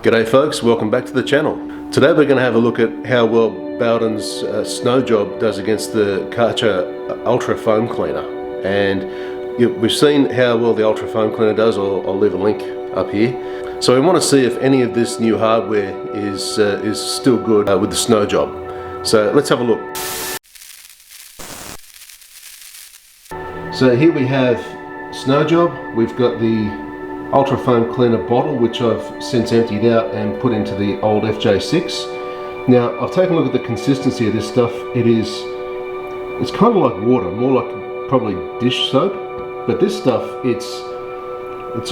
G'day folks, welcome back to the channel. Today we're going to have a look at how well Bowden's snow job does against the Karcher Ultra Foam Cleaner. And we've seen how well the Ultra Foam Cleaner does. I'll leave a link up here. So we want to see if any of this new hardware is still good with the snow job. So let's have a look. So here we have snow job. We've got the Ultra Foam Cleaner bottle, which I've since emptied out and put into the old FJ6. Now I've taken a look at the consistency of this stuff. It's kind of like water, more like probably dish soap, but this stuff it's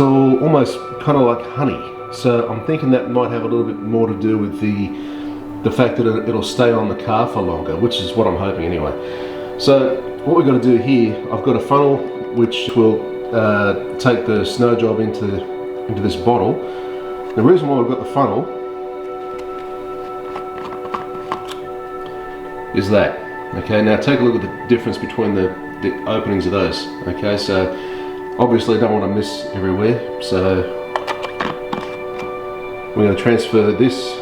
all almost kind of like honey. So I'm thinking that might have a little bit more to do with the fact that it'll stay on the car for longer, which is what I'm hoping anyway. So what we've got to do here, I've got a funnel which will take the snow job into this bottle. The reason why we've got the funnel is that. Okay, now take a look at the difference between the openings of those. Okay, so obviously I don't want to miss everywhere, so we're going to transfer this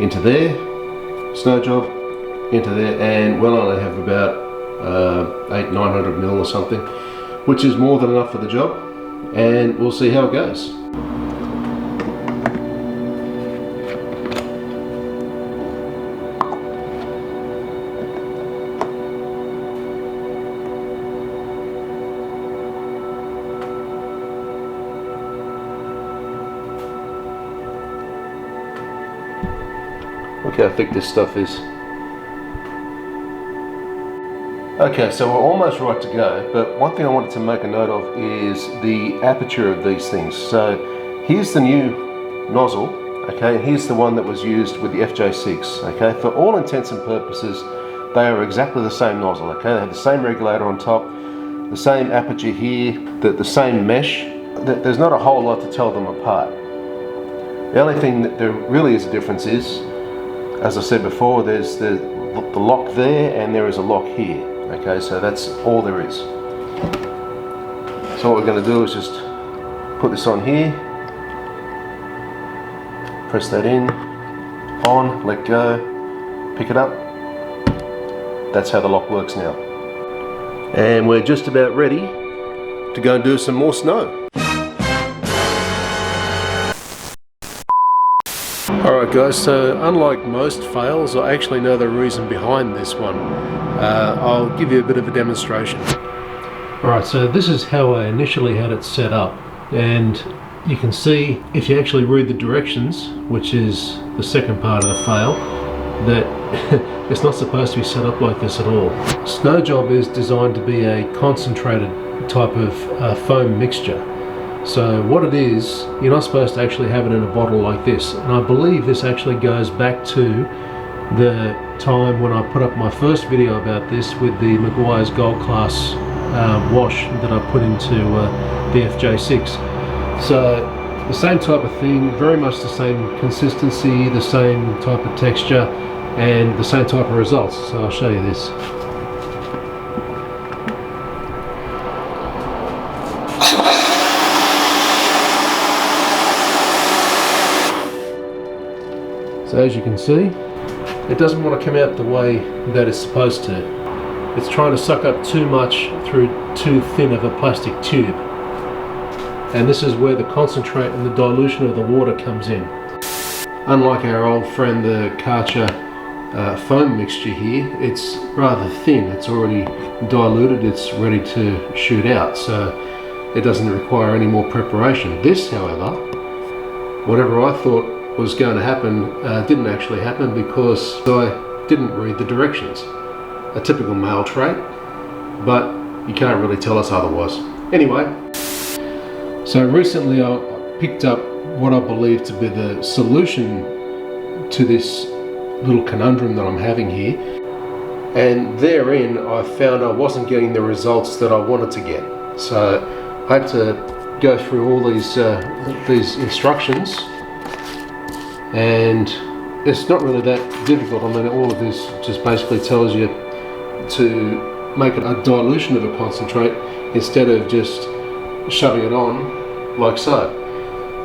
into there, snow job into there, and well, I have about 800-900 mil or something, which is more than enough for the job, and we'll see how it goes. Look how thick this stuff is. Okay, so we're almost right to go, but one thing I wanted to make a note of is the aperture of these things. So here's the new nozzle, okay, and here's the one that was used with the FJ6, okay. For all intents and purposes, they are exactly the same nozzle, okay. They have the same regulator on top, the same aperture here, the same mesh. There's not a whole lot to tell them apart. The only thing that there really is a difference is, as I said before, there's the lock there and there is a lock here. Okay, so that's all there is. So what we're going to do is just put this on here, press that in, on, let go, pick it up. That's how the lock works now. And we're just about ready to go and do some more snow. Alright guys, so unlike most fails, I actually know the reason behind this one. I'll give you a bit of a demonstration. Alright, so this is how I initially had it set up, and you can see if you actually read the directions, which is the second part of the fail, that it's not supposed to be set up like this at all. Snow job is designed to be a concentrated type of foam mixture. So what it is, you're not supposed to actually have it in a bottle like this, and I believe this actually goes back to the time when I put up my first video about this with the Meguiar's Gold Class wash that I put into the FJ6. So the same type of thing, very much the same consistency, the same type of texture, and the same type of results. So I'll show you this. So as you can see, it doesn't want to come out the way that it's supposed to. It's trying to suck up too much through too thin of a plastic tube. And this is where the concentrate and the dilution of the water comes in. Unlike our old friend the Karcher foam mixture here, it's rather thin. It's already diluted, it's ready to shoot out, so it doesn't require any more preparation. This, however, whatever I thought was going to happen didn't actually happen, because I didn't read the directions. A typical male trait, but you can't really tell us otherwise. Anyway, so recently I picked up what I believe to be the solution to this little conundrum that I'm having here, and therein I found I wasn't getting the results that I wanted to get. So I had to go through all these instructions, and it's not really that difficult. I mean, all of this just basically tells you to make it a dilution of a concentrate instead of just shoving it on like so.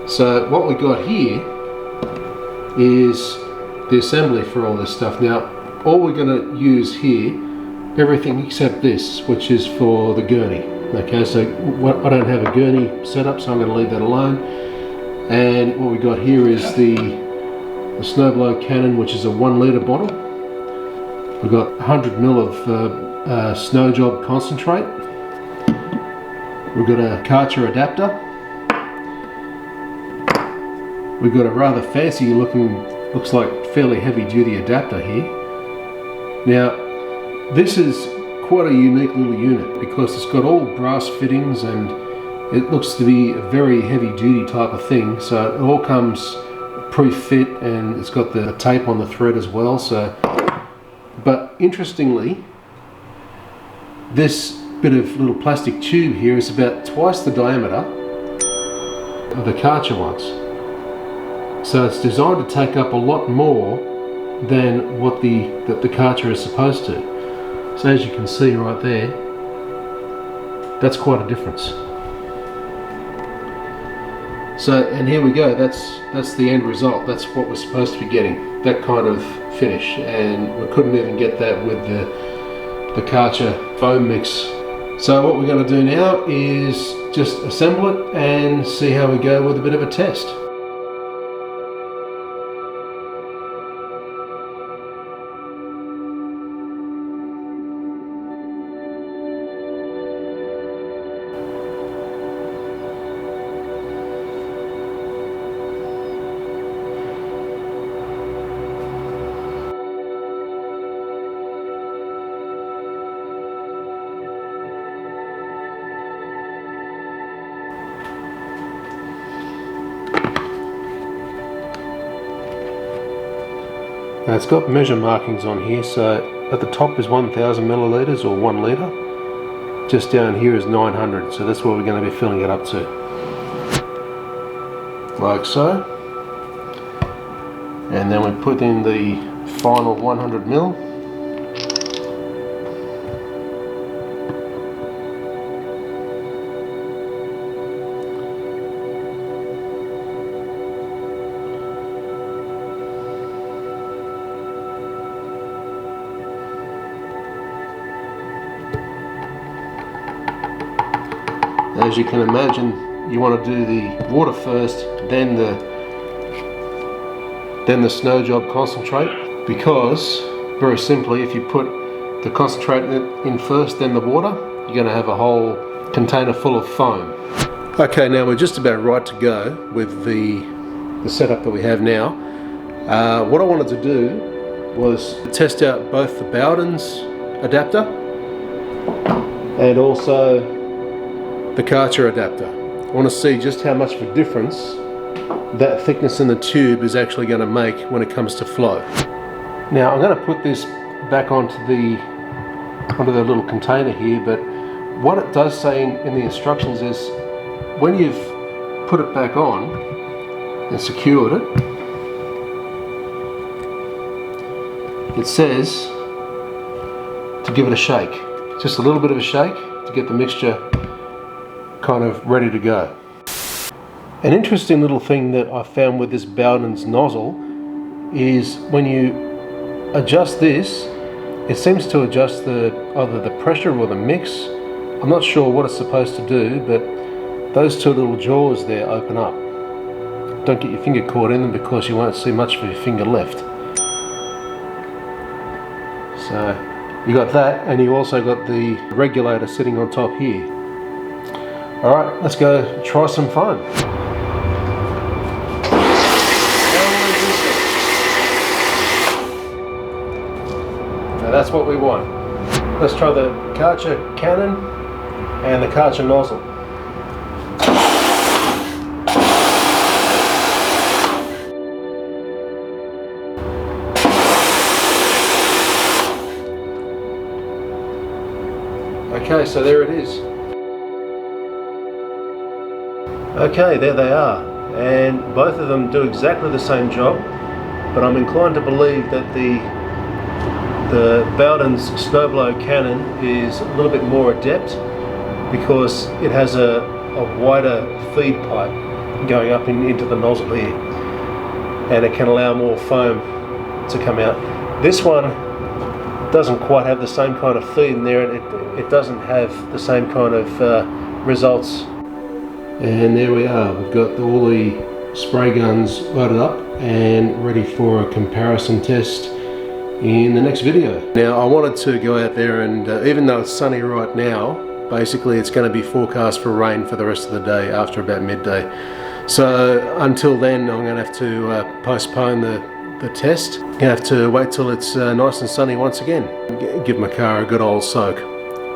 So what we got here is the assembly for all this stuff. Now all we're going to use here, everything except this, which is for the gurney. Okay, so I don't have a gurney set up, so I'm going to leave that alone. And what we got here is the snowblow cannon, which is a 1 litre bottle. We've got 100 ml of snow job concentrate. We've got a Karcher adapter. We've got a rather fancy looking, looks like fairly heavy duty adapter here. Now this is quite a unique little unit because it's got all brass fittings and it looks to be a very heavy duty type of thing. So it all comes pre-fit and it's got the tape on the thread as well. So, but interestingly, this bit of little plastic tube here is about twice the diameter of the Karcher ones. So it's designed to take up a lot more than what the Karcher is supposed to. So as you can see right there, that's quite a difference. So, and here we go, that's the end result. That's what we're supposed to be getting, that kind of finish. And we couldn't even get that with the Karcher foam mix. So what we're going to do now is just assemble it and see how we go with a bit of a test. Now it's got measure markings on here, so at the top is 1000 millilitres or 1 litre. Just down here is 900, so that's what we're going to be filling it up to. Like so. And then we put in the final 100 ml. As you can imagine, you want to do the water first, then the snow job concentrate, because very simply, if you put the concentrate in first, then the water, you're going to have a whole container full of foam. Okay, now we're just about right to go with the setup that we have now. What I wanted to do was test out both the Bowden's adapter and also the Karcher adapter. I want to see just how much of a difference that thickness in the tube is actually going to make when it comes to flow. Now I'm going to put this back onto the little container here, but what it does say in the instructions is when you've put it back on and secured it, it says to give it a shake, just a little bit of a shake to get the mixture kind of ready to go. An interesting little thing that I found with this Bowden's nozzle is when you adjust this, it seems to adjust either the pressure or the mix. I'm not sure what it's supposed to do, but those two little jaws there open up. Don't get your finger caught in them because you won't see much of your finger left. So you got that, and you also got the regulator sitting on top here. Alright, let's go try some fun. Now that's what we want. Let's try the Karcher cannon and the Karcher nozzle. Okay, so there it is. Okay, there they are, and both of them do exactly the same job, but I'm inclined to believe that the Bowden's snowblow cannon is a little bit more adept because it has a wider feed pipe, going up into the nozzle here, and it can allow more foam to come out. This one doesn't quite have the same kind of feed in there, and it doesn't have the same kind of results. And there we are, we've got all the spray guns loaded up and ready for a comparison test in the next video. Now I wanted to go out there and even though it's sunny right now, basically it's going to be forecast for rain for the rest of the day after about midday. So until then I'm going to have to postpone the test. I'm going to have to wait till it's nice and sunny once again. Give my car a good old soak.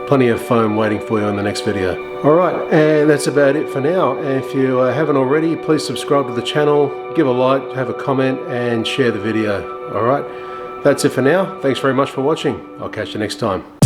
Plenty of foam waiting for you in the next video. Alright, and that's about it for now. If you haven't already, please subscribe to the channel, give a like, have a comment and share the video. Alright, that's it for now. Thanks very much for watching. I'll catch you next time.